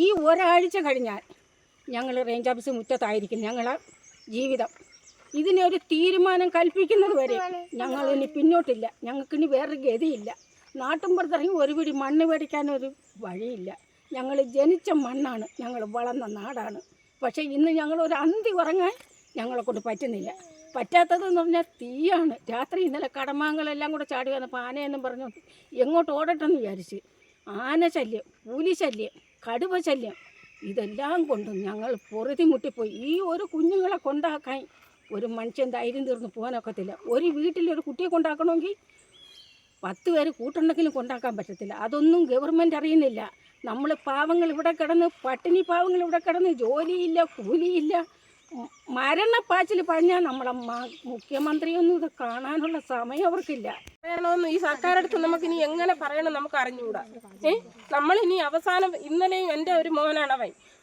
ഈ ഒരാഴ്ച കഴിഞ്ഞാൽ ഞങ്ങൾ റേഞ്ച് ഓഫീസ് മുറ്റത്തായിരിക്കും ഞങ്ങളെ ജീവിതം. ഇതിനൊരു തീരുമാനം കൽപ്പിക്കുന്നത് വരെ ഞങ്ങളിനി പിന്നോട്ടില്ല. ഞങ്ങൾക്കിനി വേറൊരു ഗതിയില്ല. നാട്ടുമ്പുറത്തിറങ്ങി ഒരു പിടി മണ്ണ് മേടിക്കാനൊരു വഴിയില്ല. ഞങ്ങൾ ജനിച്ച മണ്ണാണ്, ഞങ്ങൾ വളർന്ന നാടാണ്. പക്ഷേ ഇന്ന് ഞങ്ങളൊരു അന്തി ഉറങ്ങാൻ ഞങ്ങളെക്കൊണ്ട് പറ്റുന്നില്ല. പറ്റാത്തതെന്ന് പറഞ്ഞാൽ തീയാണ്. രാത്രി ഇന്നലെ കടമാങ്ങളെല്ലാം കൂടെ ചാടി വന്നപ്പോൾ ആനയെന്നും പറഞ്ഞു എങ്ങോട്ട് ഓടട്ടെന്ന് വിചാരിച്ച്. ആന ശല്യം, പുലി ശല്യം, കടുവ ശല്യം, ഇതെല്ലാം കൊണ്ടും ഞങ്ങൾ പൊറുതി മുട്ടിപ്പോയി. ഈ ഒരു കുഞ്ഞുങ്ങളെ കൊണ്ടാക്കാൻ ഒരു മനുഷ്യൻ ധൈര്യം തീർന്ന് പോകാനൊക്കത്തില്ല. ഒരു വീട്ടിലൊരു കുട്ടിയെ കൊണ്ടാക്കണമെങ്കിൽ 10 പേര് കൂട്ടുണ്ടെങ്കിലും കൊണ്ടാക്കാൻ പറ്റത്തില്ല. അതൊന്നും ഗവൺമെൻറ് അറിയുന്നില്ല. നമ്മൾ പാവങ്ങൾ ഇവിടെ കിടന്ന്, പട്ടിണി പാവങ്ങൾ ഇവിടെ കിടന്ന് ജോലിയില്ല, കൂലിയില്ല, മരണപ്പാച്ചിൽ പറഞ്ഞാൽ നമ്മളെ മുഖ്യമന്ത്രിയൊന്നും ഇത് കാണാനുള്ള സമയം അവർക്കില്ല. പറയണമെന്ന് ഈ സർക്കാരടുത്ത് നമുക്കിനി എങ്ങനെ പറയണം നമുക്ക് അറിഞ്ഞുകൂടാ. നമ്മളിനി അവസാനം, ഇന്നലെയും എൻ്റെ ഒരു മോനാണ്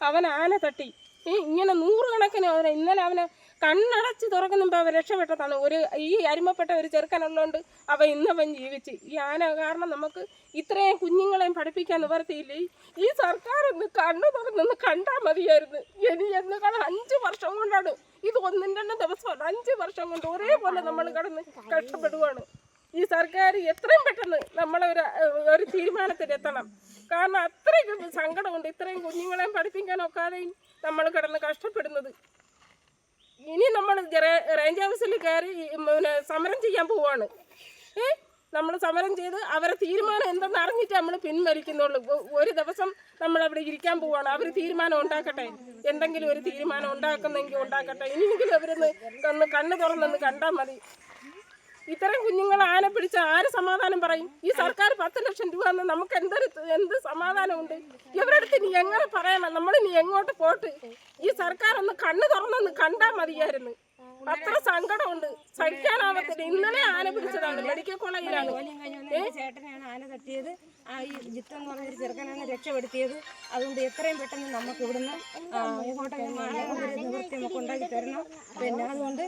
അവൻ ആന തട്ടി ഇങ്ങനെ 100 കണക്കിന് ഇന്നലെ അവനെ കണ്ണടച്ച് തുറക്കുന്നുമ്പോൾ അവൻ രക്ഷപ്പെട്ടതാണ്. ഈ അരിമപ്പെട്ട ഒരു ചെറുക്കനുള്ളതുകൊണ്ട് ഇന്നവൻ ജീവിച്ച്. ഈ ആന കാരണം നമുക്ക് ഇത്രയും കുഞ്ഞുങ്ങളെയും പഠിപ്പിക്കാൻ നിവർത്തിയില്ലേ. ഈ സർക്കാർ ഒന്ന് കണ്ണു തുറന്നൊന്ന് കണ്ടാൽ മതിയായിരുന്നു. ഇനി എന്നുകാലം 5 വർഷം കൊണ്ടാണ് ഇത്, 1-2 ദിവസമല്ല, 5 വർഷം കൊണ്ട് ഒരേപോലെ നമ്മൾ കിടന്ന് കഷ്ടപ്പെടുവാണ്. ഈ സർക്കാർ എത്രയും പെട്ടെന്ന് നമ്മളെ ഒരു തീരുമാനത്തിലെത്തണം. കാരണം അത്രയും സങ്കടമുണ്ട് ഇത്രയും കുഞ്ഞുങ്ങളെയും പഠിപ്പിക്കാനൊക്കാതെയും നമ്മൾ കിടന്ന് കഷ്ടപ്പെടുന്നത്. ഇനി നമ്മൾ റേഞ്ച് ഹൗസിൽ കയറി സമരം ചെയ്യാൻ പോവാണ്. നമ്മൾ സമരം ചെയ്ത് അവരെ തീരുമാനം എന്തെന്ന് അറിഞ്ഞിട്ട് നമ്മൾ പിൻവലിക്കുന്നുള്ളൂ. ഒരു ദിവസം നമ്മളവിടെ ഇരിക്കാൻ പോവാണ്. അവർ തീരുമാനം ഉണ്ടാക്കട്ടെ, എന്തെങ്കിലും ഒരു തീരുമാനം ഉണ്ടാക്കുന്നെങ്കിൽ ഉണ്ടാക്കട്ടെ. ഇനിയെങ്കിലും അവരൊന്ന് കണ്ണ് തുറന്നൊന്ന് കണ്ടാൽ മതി. ഇത്രയും കുഞ്ഞുങ്ങൾ ആന പിടിച്ച ആര് സമാധാനം പറയും? ഈ സർക്കാർ 10 ലക്ഷം രൂപ എന്ന് നമുക്ക് എന്ത് സമാധാനമുണ്ട്? ഇവരുടെ അടുത്ത് ഇനി എങ്ങനെ പറയണം? നമ്മളിനി എങ്ങോട്ട് പോട്ട്? ഈ സർക്കാർ ഒന്ന് കണ്ണ് തുറന്നൊന്ന് കണ്ടാൽ മതിയായിരുന്നു. അത്ര സങ്കടമുണ്ട്, സഹിക്കാനാവത്തില്ല. ഇന്നലെ ആന പിടിച്ചതാണ്, മെഡിക്കൽ കോളേജിലാണ്. ചേട്ടനാണ് ആന തട്ടിയത്. ഈ ജിത്ത് എന്ന് പറഞ്ഞൊരു ചെറുക്കനാണ് രക്ഷപ്പെടുത്തിയത്. അതുകൊണ്ട് എത്രയും പെട്ടെന്ന് നമുക്ക് ഇവിടുന്ന് എങ്ങോട്ടെങ്കിലും നിവൃത്തി നമുക്ക് ഉണ്ടാക്കി തരണം. പിന്നെ അതുകൊണ്ട്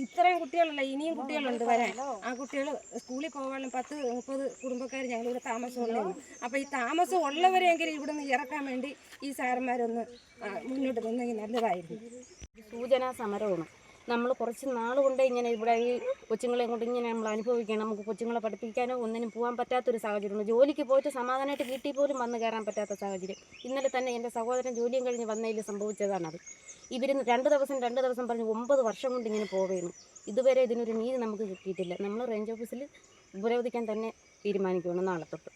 ഇത്രയും കുട്ടികളല്ല, ഇനിയും കുട്ടികളുണ്ട് വരാൻ. ആ കുട്ടികൾ സ്കൂളിൽ പോകാനും 10-30 കുടുംബക്കാർ ഞങ്ങളിവിടെ താമസമുള്ളതാണ്. അപ്പോൾ ഈ താമസം ഉള്ളവരെങ്കിലും ഇവിടുന്ന് ഇറക്കാൻ വേണ്ടി ഈ സാറന്മാരൊന്ന് മുന്നോട്ട് നിന്നെങ്കിൽ നല്ലതായിരുന്നു. സൂചനാ സമരമാണ്. നമ്മൾ കുറച്ച് നാൾ കൊണ്ട് ഇങ്ങനെ ഇവിടെ ഈ കൊച്ചുങ്ങളെ കൊണ്ട് ഇങ്ങനെ നമ്മൾ അനുഭവിക്കണം. നമുക്ക് കൊച്ചുങ്ങളെ പഠിപ്പിക്കാനോ ഒന്നിനും പോകാൻ പറ്റാത്തൊരു സാഹചര്യമുണ്ട്. ജോലിക്ക് പോയിട്ട് സമാധാനമായിട്ട് വീട്ടിൽ പോലും വന്ന് കയറാൻ പറ്റാത്ത സാഹചര്യം. ഇന്നലെ തന്നെ എൻ്റെ സഹോദരൻ ജോലിയും കഴിഞ്ഞ് വന്നതിൽ സംഭവിച്ചതാണത്. ഇവർ 2 ദിവസം പറഞ്ഞ് 9 വർഷം കൊണ്ട് ഇങ്ങനെ പോവുകയാണ്. ഇതുവരെ ഇതിനൊരു നീതി നമുക്ക് കിട്ടിയിട്ടില്ല. നമ്മൾ റേഞ്ച് ഓഫീസിൽ ഉപരോധിക്കാൻ തന്നെ തീരുമാനിക്കുകയാണ് നാളെ തൊട്ട്.